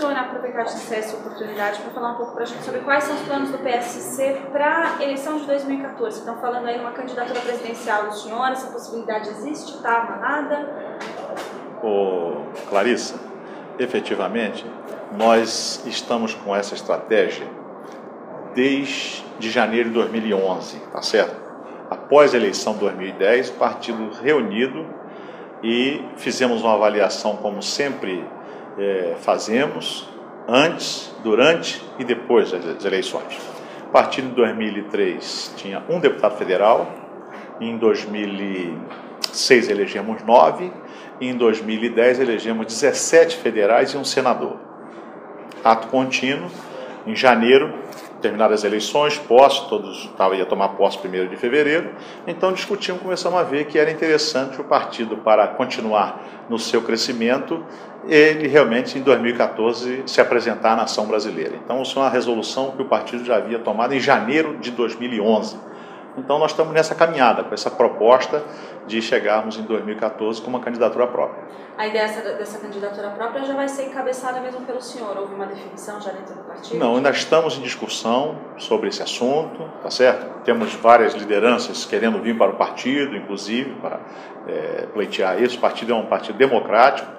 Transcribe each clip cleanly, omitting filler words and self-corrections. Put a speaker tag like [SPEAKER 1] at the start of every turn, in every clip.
[SPEAKER 1] senhor aproveitar essa oportunidade para falar um pouco para a gente sobre quais são os planos do PSC para a eleição de 2014. Estão falando aí numa candidatura presidencial do senhor, essa possibilidade existe? Está amarrada?
[SPEAKER 2] Clarissa, efetivamente, nós estamos com essa estratégia desde janeiro de 2011, tá certo? Após a eleição de 2010, o partido reunido e fizemos uma avaliação, como sempre fazemos, antes, durante e depois das eleições. O partido em 2003 tinha um deputado federal, em 2006 elegemos 9, e em 2010 elegemos 17 federais e um senador. Ato contínuo, em janeiro, terminaram as eleições, posse, todos ia tomar posse 1º de fevereiro, então discutimos, começamos a ver que era interessante o partido, para continuar no seu crescimento, ele realmente em 2014 se apresentar à nação brasileira. Então isso é uma resolução que o partido já havia tomado em janeiro de 2011. Então nós estamos nessa caminhada, com essa proposta de chegarmos em 2014 com uma candidatura própria.
[SPEAKER 1] A ideia dessa candidatura própria já vai ser encabeçada mesmo pelo senhor? Houve uma definição já dentro do partido?
[SPEAKER 2] Não, ainda estamos em discussão sobre esse assunto, tá certo? Temos várias lideranças querendo vir para o partido, inclusive, para pleitear isso. O partido é um partido democrático,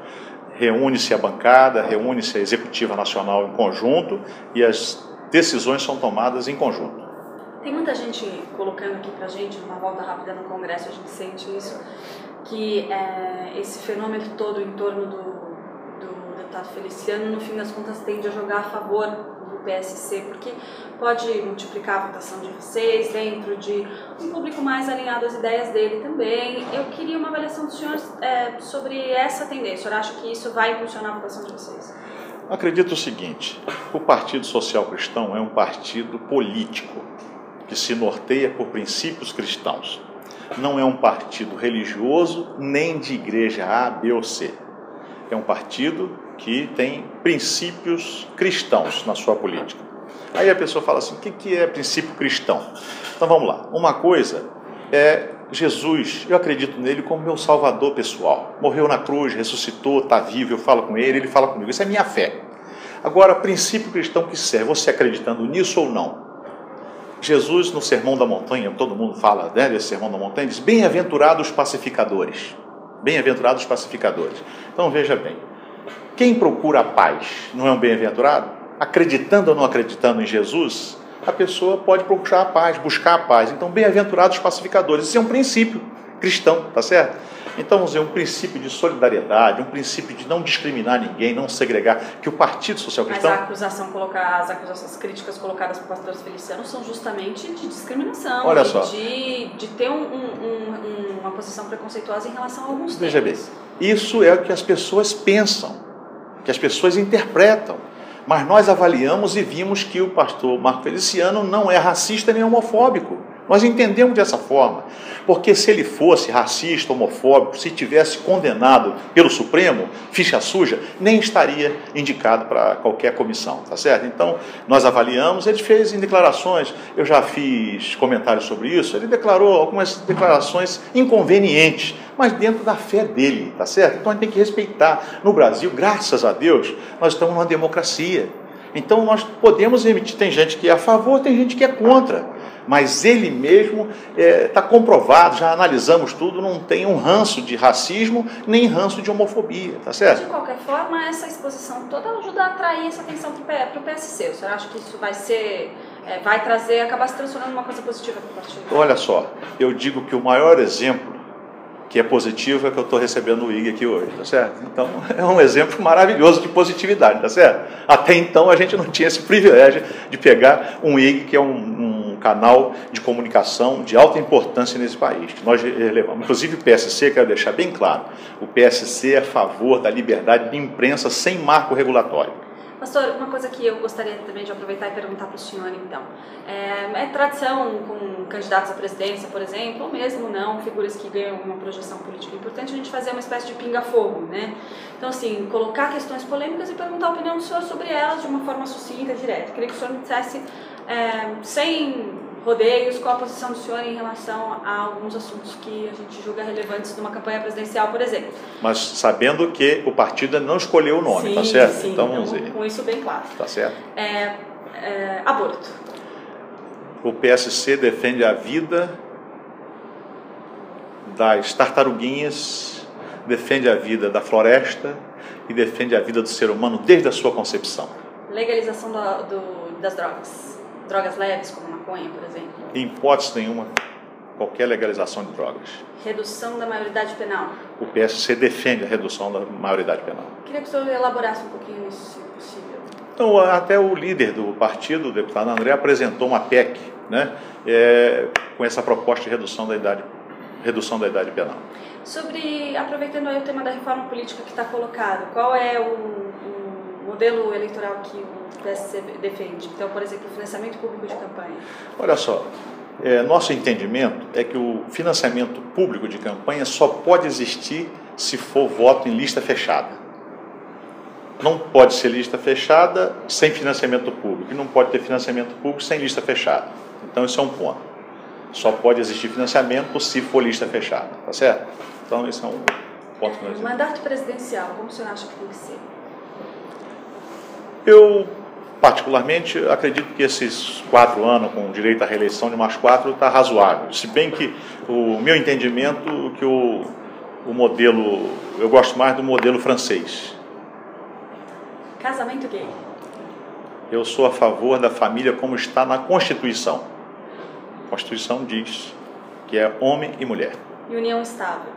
[SPEAKER 2] reúne-se a bancada, reúne-se a executiva nacional em conjunto e as decisões são tomadas em conjunto.
[SPEAKER 1] Tem muita gente colocando aqui pra gente, numa volta rápida no Congresso, a gente sente isso, que esse fenômeno todo em torno do deputado Feliciano, no fim das contas, tende a jogar a favor do PSC, porque pode multiplicar a votação de vocês dentro de um público mais alinhado às ideias dele também. Eu queria uma avaliação do senhor sobre essa tendência. O senhor acha que isso vai impulsionar a votação de vocês?
[SPEAKER 2] Acredito o seguinte, o Partido Social Cristão é um partido político, que se norteia por princípios cristãos. Não é um partido religioso, nem de igreja A, B ou C. É um partido que tem princípios cristãos na sua política. Aí a pessoa fala assim, o que é princípio cristão? Então vamos lá. Uma coisa é Jesus, eu acredito nele como meu salvador pessoal. Morreu na cruz, ressuscitou, está vivo, eu falo com ele fala comigo. Isso é minha fé. Agora, princípio cristão que serve, você acreditando nisso ou não? Jesus, no Sermão da Montanha, todo mundo fala desse Sermão da Montanha, diz, bem-aventurados os pacificadores. Bem-aventurados os pacificadores. Então, veja bem, quem procura a paz não é um bem-aventurado? Acreditando ou não acreditando em Jesus, a pessoa pode procurar a paz, buscar a paz. Então, bem-aventurados os pacificadores. Isso é um princípio cristão, tá certo? Então, vamos dizer, um princípio de solidariedade, um princípio de não discriminar ninguém, não segregar, que o Partido Social Cristão...
[SPEAKER 1] Mas as acusações críticas colocadas por pastor Feliciano são justamente de discriminação,
[SPEAKER 2] olha só,
[SPEAKER 1] de ter uma posição preconceituosa em relação a alguns temas.
[SPEAKER 2] Veja bem, isso é o que as pessoas pensam, que as pessoas interpretam, mas nós avaliamos e vimos que o pastor Marco Feliciano não é racista nem homofóbico. Nós entendemos dessa forma, porque se ele fosse racista, homofóbico, se tivesse condenado pelo Supremo, ficha suja, nem estaria indicado para qualquer comissão, tá certo? Então, nós avaliamos, ele fez em declarações, eu já fiz comentários sobre isso, ele declarou algumas declarações inconvenientes, mas dentro da fé dele, tá certo? Então, a gente tem que respeitar. No Brasil, graças a Deus, nós estamos numa democracia. Então, nós podemos emitir, tem gente que é a favor, tem gente que é contra. Mas ele mesmo está comprovado, já analisamos tudo, não tem um ranço de racismo, nem ranço de homofobia, tá certo?
[SPEAKER 1] De qualquer forma, essa exposição toda ajuda a atrair essa atenção para o PSC. O senhor acha que isso vai acabar se transformando em uma coisa positiva para o partido?
[SPEAKER 2] Olha só, eu digo que o maior exemplo que é positivo é que eu estou recebendo o IG aqui hoje, tá certo? Então, é um exemplo maravilhoso de positividade, tá certo? Até então, a gente não tinha esse privilégio de pegar um IG, que é um canal de comunicação de alta importância nesse país. Nós levamos, inclusive o PSC, quero deixar bem claro, o PSC é a favor da liberdade de imprensa sem marco regulatório.
[SPEAKER 1] Pastor, uma coisa que eu gostaria também de aproveitar e perguntar para o senhor, então. É tradição com candidatos à presidência, por exemplo, ou mesmo não, figuras que ganham uma projeção política importante, a gente fazer uma espécie de pinga-fogo, né? Então, assim, colocar questões polêmicas e perguntar a opinião do senhor sobre elas de uma forma sucinta e direta. Queria que o senhor me dissesse, sem rodeios, qual a posição do senhor em relação a alguns assuntos que a gente julga relevantes numa campanha presidencial, por exemplo.
[SPEAKER 2] Mas sabendo que o partido não escolheu o nome,
[SPEAKER 1] sim,
[SPEAKER 2] tá certo?
[SPEAKER 1] Sim,
[SPEAKER 2] então vamos ver.
[SPEAKER 1] Com isso bem claro.
[SPEAKER 2] Tá certo.
[SPEAKER 1] Aborto.
[SPEAKER 2] O PSC defende a vida das tartaruguinhas, defende a vida da floresta e defende a vida do ser humano desde a sua concepção.
[SPEAKER 1] Legalização das drogas. Drogas leves, como maconha, por exemplo.
[SPEAKER 2] Em hipótese nenhuma, qualquer legalização de drogas.
[SPEAKER 1] Redução da maioridade penal.
[SPEAKER 2] O PSC defende a redução da maioridade penal.
[SPEAKER 1] Queria que o senhor elaborasse um pouquinho isso, se possível.
[SPEAKER 2] Então, até o líder do partido, o deputado André, apresentou uma PEC, né, com essa proposta de redução da idade penal.
[SPEAKER 1] Aproveitando aí o tema da reforma política que está colocado, qual é o modelo eleitoral que o PSC defende? Então, por exemplo, o financiamento público de campanha.
[SPEAKER 2] Olha só, nosso entendimento é que o financiamento público de campanha só pode existir se for voto em lista fechada. Não pode ser lista fechada sem financiamento público, e não pode ter financiamento público sem lista fechada. Então, isso é um ponto. Só pode existir financiamento se for lista fechada, tá certo? Então, esse é um ponto que nós temos.
[SPEAKER 1] Mandato presidencial, como o senhor acha que tem que ser?
[SPEAKER 2] Eu, particularmente, acredito que esses 4 anos, com direito à reeleição de mais 4, está razoável. Se bem que o meu entendimento, que o modelo, eu gosto mais do modelo francês.
[SPEAKER 1] Casamento gay.
[SPEAKER 2] Eu sou a favor da família como está na Constituição. A Constituição diz que é homem e mulher.
[SPEAKER 1] E união estável.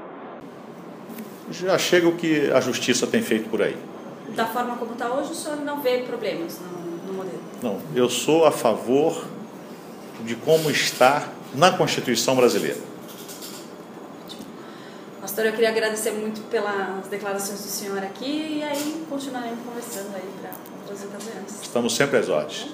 [SPEAKER 2] Já chega o que a justiça tem feito por aí.
[SPEAKER 1] Da forma como está hoje, o senhor não vê problemas no modelo?
[SPEAKER 2] Não, eu sou a favor de como está na Constituição brasileira.
[SPEAKER 1] Pastor, eu queria agradecer muito pelas declarações do senhor aqui e aí continuaremos conversando aí para outras ocasiões.
[SPEAKER 2] Estamos sempre às ordens.